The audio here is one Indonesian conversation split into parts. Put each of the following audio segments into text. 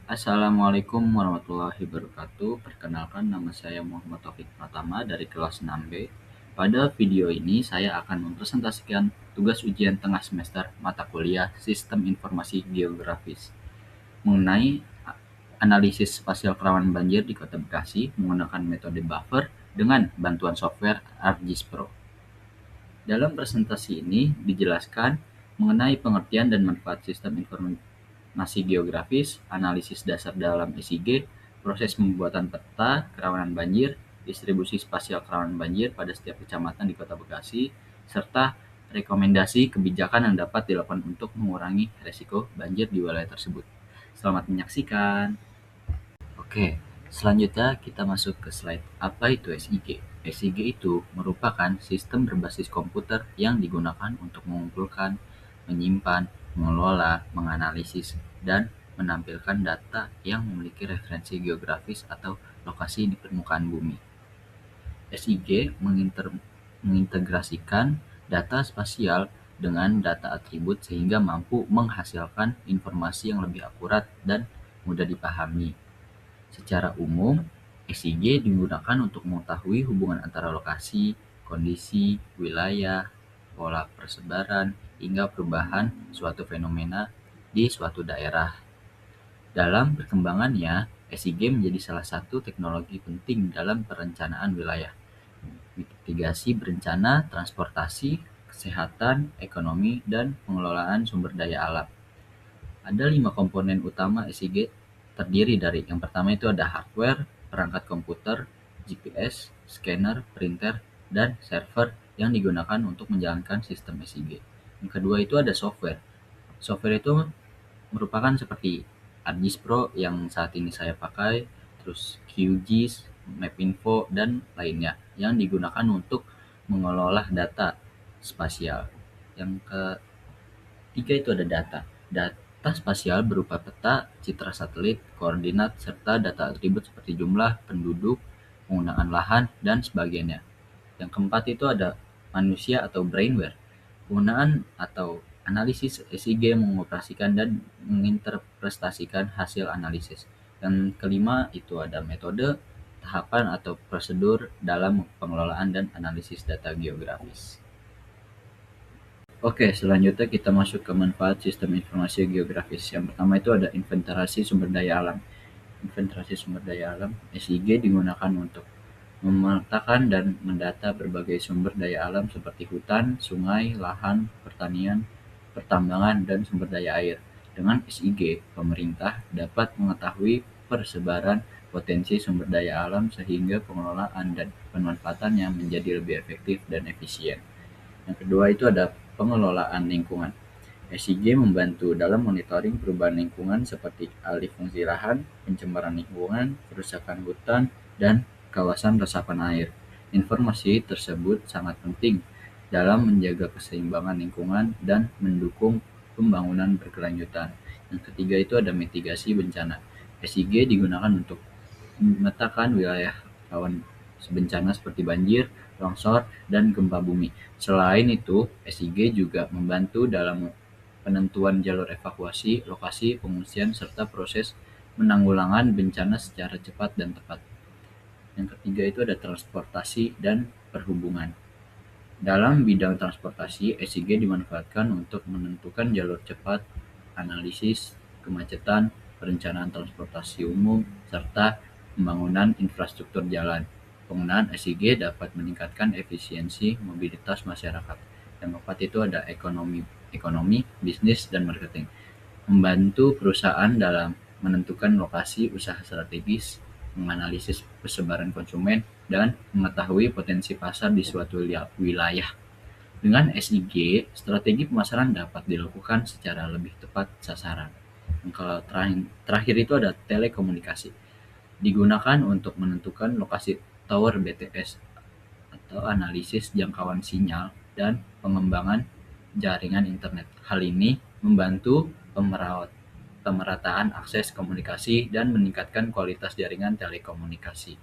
Assalamualaikum warahmatullahi wabarakatuh. Perkenalkan, nama saya Muhammad Taufik Pratama dari kelas 6B. Pada video ini saya akan mempresentasikan tugas ujian tengah semester mata kuliah Sistem Informasi Geografis mengenai analisis spasial kerawanan banjir di Kota Bekasi menggunakan metode buffer dengan bantuan software ArcGIS Pro. Dalam presentasi ini dijelaskan mengenai pengertian dan manfaat sistem informasi geografis, analisis dasar dalam SIG, proses pembuatan peta kerawanan banjir, distribusi spasial kerawanan banjir pada setiap kecamatan di Kota Bekasi, serta rekomendasi kebijakan yang dapat dilakukan untuk mengurangi risiko banjir di wilayah tersebut. Selamat menyaksikan. Oke, selanjutnya kita masuk ke slide apa itu SIG. SIG itu merupakan sistem berbasis komputer yang digunakan untuk mengumpulkan, menyimpan, mengelola, menganalisis, dan menampilkan data yang memiliki referensi geografis atau lokasi di permukaan bumi. SIG mengintegrasikan data spasial dengan data atribut sehingga mampu menghasilkan informasi yang lebih akurat dan mudah dipahami. Secara umum, SIG digunakan untuk mengetahui hubungan antara lokasi, kondisi, wilayah, pola persebaran, hingga perubahan suatu fenomena di suatu daerah. Dalam perkembangannya, SIG menjadi salah satu teknologi penting dalam perencanaan wilayah, mitigasi berencana, transportasi, kesehatan, ekonomi, dan pengelolaan sumber daya alam. Ada 5 komponen utama SIG terdiri dari yang pertama itu ada hardware, perangkat komputer, GPS, scanner, printer, dan server yang digunakan untuk menjalankan sistem SIG. Yang kedua itu ada software. Software itu merupakan seperti ArcGIS Pro yang saat ini saya pakai, terus QGIS, Mapinfo, dan lainnya yang digunakan untuk mengelola data spasial. Yang ketiga itu ada data. Data spasial berupa peta, citra satelit, koordinat, serta data atribut seperti jumlah penduduk, penggunaan lahan, dan sebagainya. Yang keempat itu ada manusia atau brainware. Penggunaan atau analisis SIG mengoperasikan dan menginterpretasikan hasil analisis. Yang kelima itu ada metode, tahapan atau prosedur dalam pengelolaan dan analisis data geografis. Oke, selanjutnya kita masuk ke manfaat sistem informasi geografis. Yang pertama itu ada inventarisasi sumber daya alam. Inventarisasi sumber daya alam, SIG digunakan untuk memetakan dan mendata berbagai sumber daya alam seperti hutan, sungai, lahan, pertanian, pertambangan, dan sumber daya air. Dengan SIG, pemerintah dapat mengetahui persebaran potensi sumber daya alam sehingga pengelolaan dan pemanfaatannya menjadi lebih efektif dan efisien. Yang kedua itu ada pengelolaan lingkungan. SIG membantu dalam monitoring perubahan lingkungan seperti alih fungsi lahan, pencemaran lingkungan, kerusakan hutan, dan kawasan resapan air. Informasi tersebut sangat penting dalam menjaga keseimbangan lingkungan dan mendukung pembangunan berkelanjutan. Yang ketiga itu ada mitigasi bencana. SIG digunakan untuk memetakan wilayah rawan bencana seperti banjir, longsor, dan gempa bumi. Selain itu, SIG juga membantu dalam penentuan jalur evakuasi, lokasi pengungsian, serta proses penanggulangan bencana secara cepat dan tepat. Yang ketiga itu ada transportasi dan perhubungan. Dalam bidang transportasi, SIG dimanfaatkan untuk menentukan jalur cepat, analisis kemacetan, perencanaan transportasi umum, serta pembangunan infrastruktur jalan. Penggunaan SIG dapat meningkatkan efisiensi mobilitas masyarakat. Yang keempat itu ada ekonomi, bisnis, dan marketing. Membantu perusahaan dalam menentukan lokasi usaha strategis, menganalisis persebaran konsumen, dan mengetahui potensi pasar di suatu wilayah. Dengan SIG, strategi pemasaran dapat dilakukan secara lebih tepat sasaran. Kalau terakhir itu ada telekomunikasi. Digunakan untuk menentukan lokasi tower BTS atau analisis jangkauan sinyal dan pengembangan jaringan internet. Hal ini membantu pemerataan akses komunikasi dan meningkatkan kualitas jaringan telekomunikasi.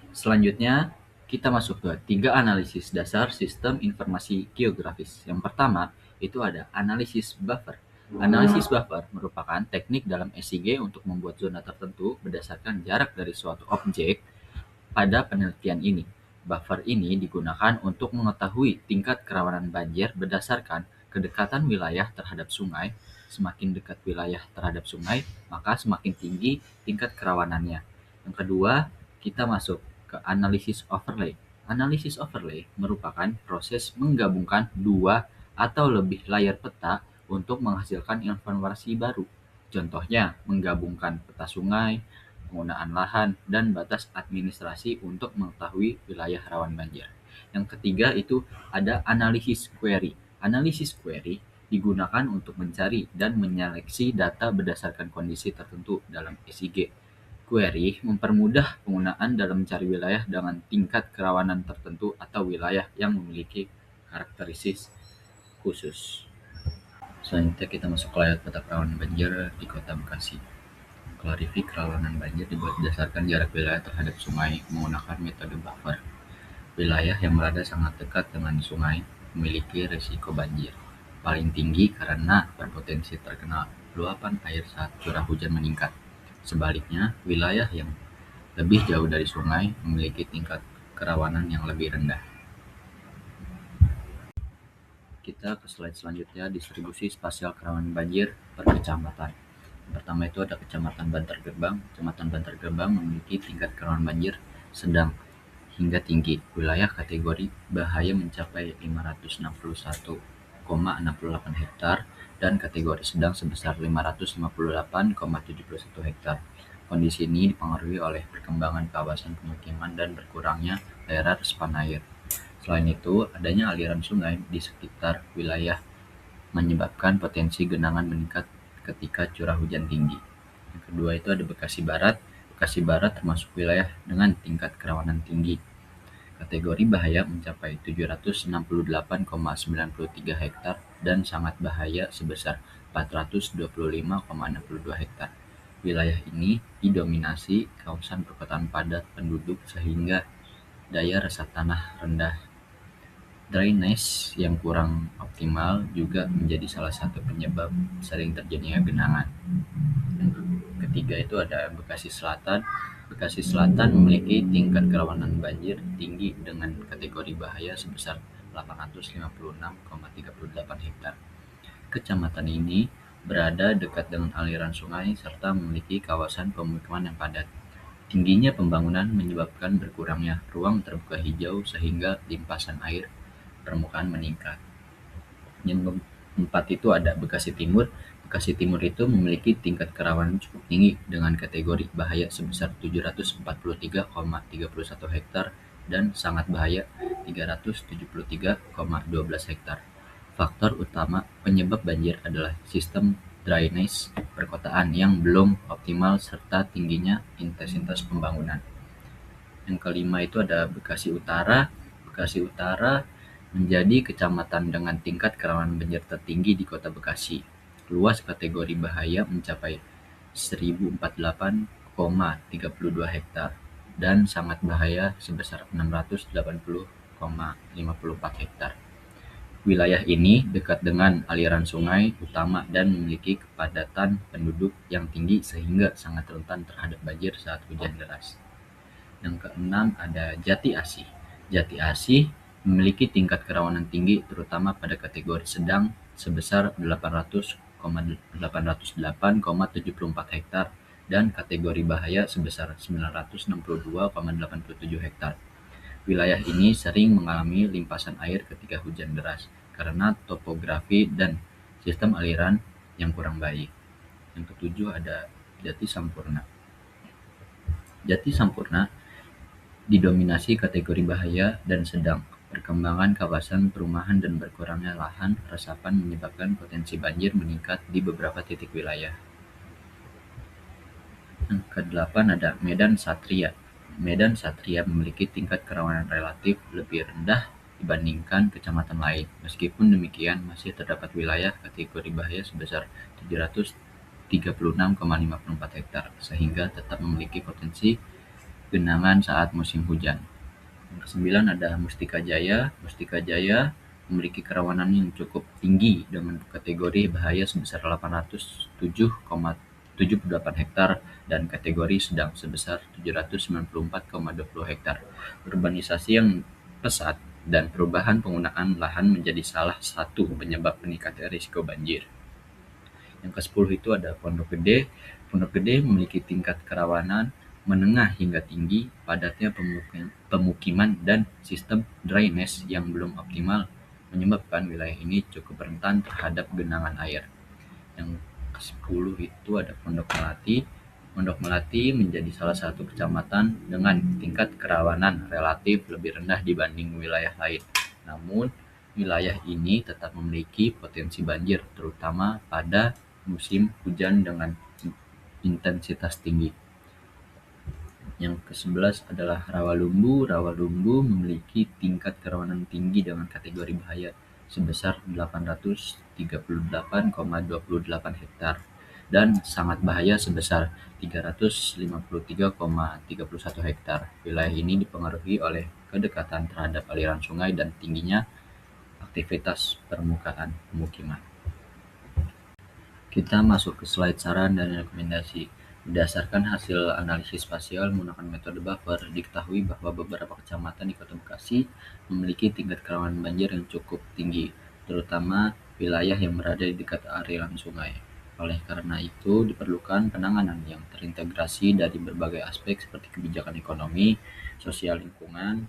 Selanjutnya, kita masuk ke 3 analisis dasar sistem informasi geografis. Yang pertama, itu ada analisis buffer. Analisis buffer merupakan teknik dalam SIG untuk membuat zona tertentu berdasarkan jarak dari suatu objek. Pada penelitian ini, buffer ini digunakan untuk mengetahui tingkat kerawanan banjir berdasarkan kedekatan wilayah terhadap sungai. Semakin dekat wilayah terhadap sungai, maka semakin tinggi tingkat kerawanannya. Yang kedua, kita masuk ke analisis overlay. Analisis overlay merupakan proses menggabungkan dua atau lebih layar peta untuk menghasilkan informasi baru. Contohnya, menggabungkan peta sungai, penggunaan lahan, dan batas administrasi untuk mengetahui wilayah rawan banjir. Yang ketiga itu ada analisis query. Analisis query digunakan untuk mencari dan menyeleksi data berdasarkan kondisi tertentu dalam SIG. Query mempermudah penggunaan dalam mencari wilayah dengan tingkat kerawanan tertentu atau wilayah yang memiliki karakteristik khusus. Selanjutnya kita masuk ke layout peta kerawanan banjir di Kota Bekasi. Clarify kerawanan banjir dibuat berdasarkan jarak wilayah terhadap sungai menggunakan metode buffer. Wilayah yang berada sangat dekat dengan sungai memiliki risiko banjir paling tinggi karena berpotensi terkena luapan air saat curah hujan meningkat. Sebaliknya, wilayah yang lebih jauh dari sungai memiliki tingkat kerawanan yang lebih rendah. Kita ke slide selanjutnya, distribusi spasial kerawanan banjir per kecamatan. Yang pertama itu ada Kecamatan Bantar Gebang. Kecamatan Bantar Gebang memiliki tingkat kerawanan banjir sedang hingga tinggi. Wilayah kategori bahaya mencapai 561,68 hektar dan kategori sedang sebesar 558,71 hektar. Kondisi ini dipengaruhi oleh perkembangan kawasan pemukiman dan berkurangnya daerah resapan air. Selain itu, adanya aliran sungai di sekitar wilayah menyebabkan potensi genangan meningkat ketika curah hujan tinggi. Yang kedua itu ada Bekasi Barat. Bekasi Barat termasuk wilayah dengan tingkat kerawanan tinggi. Kategori bahaya mencapai 768,93 hektar dan sangat bahaya sebesar 425,62 hektar. Wilayah ini didominasi kawasan perkotaan padat penduduk sehingga daya resap tanah rendah. Drainase yang kurang optimal juga menjadi salah satu penyebab sering terjadinya genangan. Yang ketiga itu ada Bekasi Selatan. Bekasi Selatan memiliki tingkat kerawanan banjir tinggi dengan kategori bahaya sebesar 856,38 hektar. Kecamatan ini berada dekat dengan aliran sungai serta memiliki kawasan pemukiman yang padat. Tingginya pembangunan menyebabkan berkurangnya ruang terbuka hijau sehingga limpasan air permukaan meningkat. Yang keempat itu ada Bekasi Timur. Bekasi Timur itu memiliki tingkat kerawanan cukup tinggi dengan kategori bahaya sebesar 743,31 hektar dan sangat bahaya 373,12 hektar. Faktor utama penyebab banjir adalah sistem drainase perkotaan yang belum optimal serta tingginya intensitas pembangunan. Yang kelima itu ada Bekasi Utara. Bekasi Utara menjadi kecamatan dengan tingkat kerawanan banjir tertinggi di Kota Bekasi. Luas kategori bahaya mencapai 1048,32 hektar dan sangat bahaya sebesar 680,54 hektar. Wilayah ini dekat dengan aliran sungai utama dan memiliki kepadatan penduduk yang tinggi sehingga sangat rentan terhadap banjir saat hujan deras. Yang keenam ada Jati Asih. Jati Asih memiliki tingkat kerawanan tinggi terutama pada kategori sedang sebesar 808,74 hektar dan kategori bahaya sebesar 962,87 hektar. Wilayah ini sering mengalami limpasan air ketika hujan deras karena topografi dan sistem aliran yang kurang baik. Yang ketujuh ada Jati Sampurna. Jati Sampurna didominasi kategori bahaya dan sedang. Perkembangan kawasan perumahan dan berkurangnya lahan resapan menyebabkan potensi banjir meningkat di beberapa titik wilayah. Yang kedelapan ada Medan Satria. Medan Satria memiliki tingkat kerawanan relatif lebih rendah dibandingkan kecamatan lain. Meskipun demikian, masih terdapat wilayah kategori bahaya sebesar 736,54 hektar, sehingga tetap memiliki potensi genangan saat musim hujan. Yang kesembilan ada Mustika Jaya. Mustika Jaya memiliki kerawanan yang cukup tinggi dengan kategori bahaya sebesar 807,78 hektar dan kategori sedang sebesar 794,20 hektar. Urbanisasi yang pesat dan perubahan penggunaan lahan menjadi salah satu penyebab meningkatnya risiko banjir. Yang ke-10 itu ada Pondok Gede. Pondok Gede memiliki tingkat kerawanan menengah hingga tinggi, padatnya pemukiman dan sistem drainase yang belum optimal menyebabkan wilayah ini cukup rentan terhadap genangan air. Yang ke-10 itu ada Pondok Melati. Pondok Melati menjadi salah satu kecamatan dengan tingkat kerawanan relatif lebih rendah dibanding wilayah lain. Namun, wilayah ini tetap memiliki potensi banjir, terutama pada musim hujan dengan intensitas tinggi. Yang ke-11 adalah Rawalumbu. Rawalumbu memiliki tingkat kerawanan tinggi dengan kategori bahaya sebesar 838,28 hektar dan sangat bahaya sebesar 353,31 hektar. Wilayah ini dipengaruhi oleh kedekatan terhadap aliran sungai dan tingginya aktivitas permukaan pemukiman. Kita masuk ke slide saran dan rekomendasi. Berdasarkan hasil analisis spasial menggunakan metode buffer, diketahui bahwa beberapa kecamatan di Kota Bekasi memiliki tingkat kerawanan banjir yang cukup tinggi, terutama wilayah yang berada di dekat aliran sungai. Oleh karena itu, diperlukan penanganan yang terintegrasi dari berbagai aspek seperti kebijakan ekonomi, sosial lingkungan,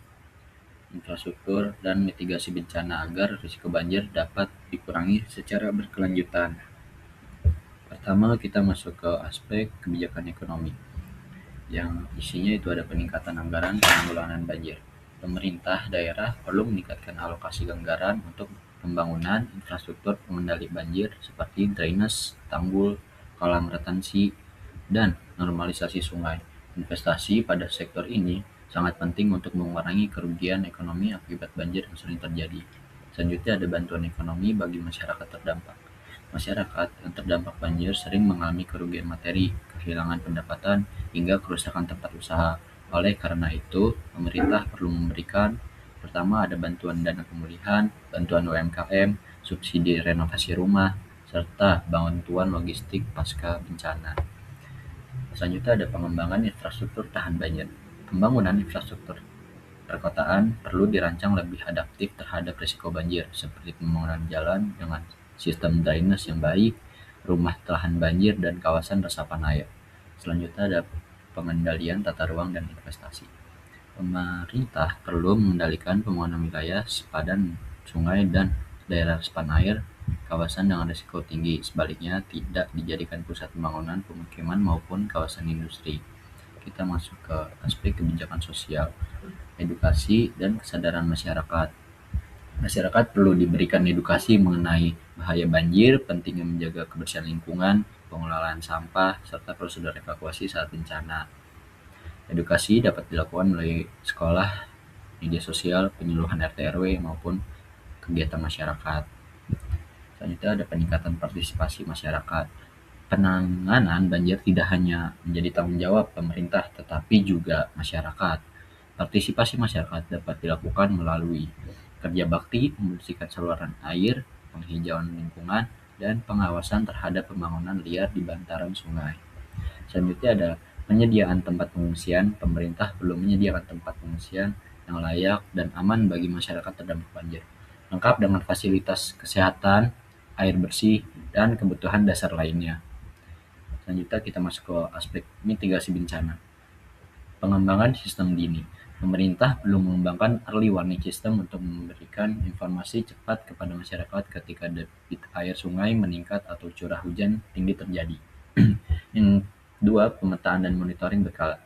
infrastruktur, dan mitigasi bencana agar risiko banjir dapat dikurangi secara berkelanjutan. Pertama, kita masuk ke aspek kebijakan ekonomi, yang isinya itu ada peningkatan anggaran penanggulangan banjir. Pemerintah daerah perlu meningkatkan alokasi anggaran untuk pembangunan infrastruktur pengendali banjir seperti drainase, tanggul, kolam retensi, dan normalisasi sungai. Investasi pada sektor ini sangat penting untuk mengurangi kerugian ekonomi akibat banjir yang sering terjadi. Selanjutnya ada bantuan ekonomi bagi masyarakat terdampak. Masyarakat yang terdampak banjir sering mengalami kerugian materi, kehilangan pendapatan, hingga kerusakan tempat usaha. Oleh karena itu, pemerintah perlu memberikan pertama ada bantuan dana pemulihan, bantuan UMKM, subsidi renovasi rumah, serta bantuan logistik pasca bencana. Selanjutnya ada pengembangan infrastruktur tahan banjir. Pembangunan infrastruktur perkotaan perlu dirancang lebih adaptif terhadap risiko banjir, seperti pembangunan jalan dengan sistem drainase yang baik, rumah tahan banjir, dan kawasan resapan air. Selanjutnya ada pengendalian tata ruang dan investasi. Pemerintah perlu mengendalikan pembangunan wilayah sepadan sungai dan daerah resapan air, kawasan dengan risiko tinggi. Sebaliknya, tidak dijadikan pusat pembangunan pemukiman maupun kawasan industri. Kita masuk ke aspek kebijakan sosial, edukasi, dan kesadaran masyarakat. Masyarakat perlu diberikan edukasi mengenai bahaya banjir, pentingnya menjaga kebersihan lingkungan, pengelolaan sampah, serta prosedur evakuasi saat bencana. Edukasi dapat dilakukan melalui sekolah, media sosial, penyuluhan RT/RW, maupun kegiatan masyarakat. Selanjutnya ada peningkatan partisipasi masyarakat. Penanganan banjir tidak hanya menjadi tanggung jawab pemerintah, tetapi juga masyarakat. Partisipasi masyarakat dapat dilakukan melalui kerja bakti, membersihkan saluran air, penghijauan lingkungan, dan pengawasan terhadap pembangunan liar di bantaran sungai. Selanjutnya ada penyediaan tempat pengungsian. Pemerintah perlu menyediakan tempat pengungsian yang layak dan aman bagi masyarakat terdampak banjir, lengkap dengan fasilitas kesehatan, air bersih, dan kebutuhan dasar lainnya. Selanjutnya kita masuk ke aspek mitigasi bencana. Pengembangan sistem dini. Pemerintah perlu mengembangkan early warning system untuk memberikan informasi cepat kepada masyarakat ketika debit air sungai meningkat atau curah hujan tinggi terjadi. Yang kedua, pemetaan dan monitoring berkala.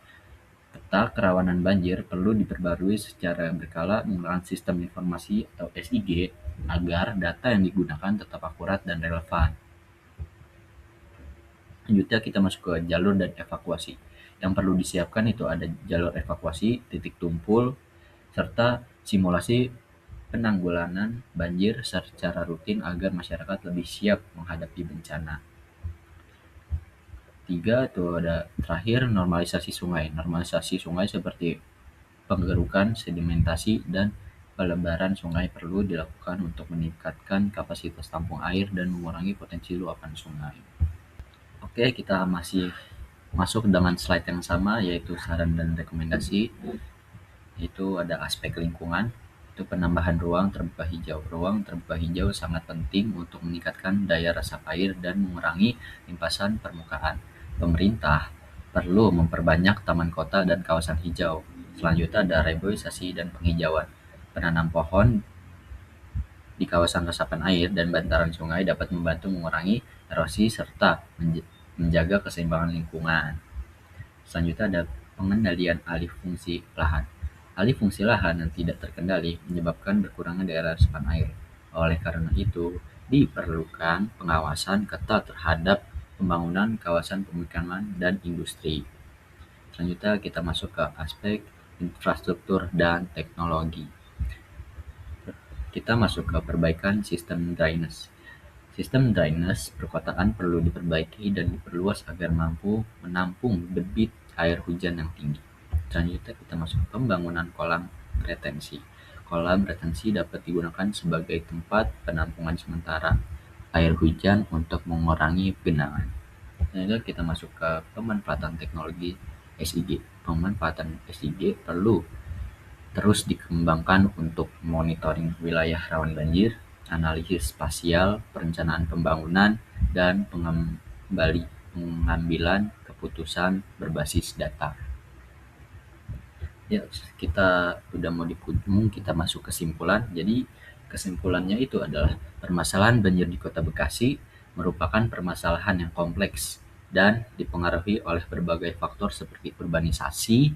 Peta kerawanan banjir perlu diperbarui secara berkala menggunakan sistem informasi atau SIG agar data yang digunakan tetap akurat dan relevan. Selanjutnya kita masuk ke jalur dan evakuasi. Yang perlu disiapkan itu ada jalur evakuasi, titik tumpul, serta simulasi penanggulangan banjir secara rutin agar masyarakat lebih siap menghadapi bencana. 3 itu ada terakhir normalisasi sungai. Normalisasi sungai seperti penggerukan, sedimentasi, dan Pelebaran sungai perlu dilakukan untuk meningkatkan kapasitas tampung air dan mengurangi potensi luapan sungai. Oke, kita masih masuk dengan slide yang sama, yaitu saran dan rekomendasi. Itu ada aspek lingkungan, itu penambahan ruang terbuka hijau. Ruang terbuka hijau sangat penting untuk meningkatkan daya resap air dan mengurangi limpasan permukaan. Pemerintah perlu memperbanyak taman kota dan kawasan hijau. Selanjutnya ada reboisasi dan penghijauan. Penanam pohon di kawasan resapan air dan bantaran sungai dapat membantu mengurangi erosi serta menjaga keseimbangan lingkungan. Selanjutnya ada pengendalian alih fungsi lahan. Alih fungsi lahan yang tidak terkendali menyebabkan berkurangnya daerah resapan air. Oleh karena itu, diperlukan pengawasan ketat terhadap pembangunan kawasan pemukiman dan industri. Selanjutnya kita masuk ke aspek infrastruktur dan teknologi. Kita masuk ke perbaikan sistem drainase. Sistem drainase perkotaan perlu diperbaiki dan diperluas agar mampu menampung debit air hujan yang tinggi. Selanjutnya kita masuk ke pembangunan kolam retensi. Kolam retensi dapat digunakan sebagai tempat penampungan sementara air hujan untuk mengurangi genangan. Selanjutnya kita masuk ke pemanfaatan teknologi SIG. Pemanfaatan SIG perlu terus dikembangkan untuk monitoring wilayah rawan banjir, analisis spasial, perencanaan pembangunan, dan pengambilan keputusan berbasis data. Ya, kita udah mau di ujung, kita masuk kesimpulan. Jadi kesimpulannya itu adalah permasalahan banjir di Kota Bekasi merupakan permasalahan yang kompleks dan dipengaruhi oleh berbagai faktor seperti urbanisasi,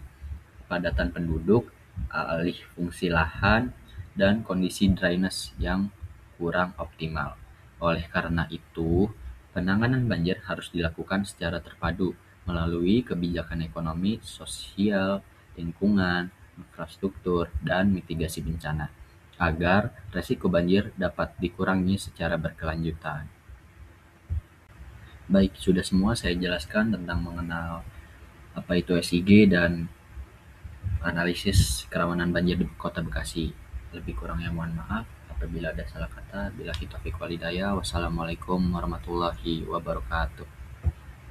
kepadatan penduduk, alih fungsi lahan, dan kondisi drainase yang kurang optimal. Oleh karena itu, penanganan banjir harus dilakukan secara terpadu melalui kebijakan ekonomi, sosial, lingkungan, infrastruktur, dan mitigasi bencana, agar resiko banjir dapat dikurangi secara berkelanjutan. Baik, sudah semua saya jelaskan tentang mengenal apa itu SIG dan analisis kerawanan banjir di Kota Bekasi. Lebih kurangnya mohon maaf apabila ada salah kata. Billahi taufiq wal hidayah. Wassalamualaikum warahmatullahi wabarakatuh.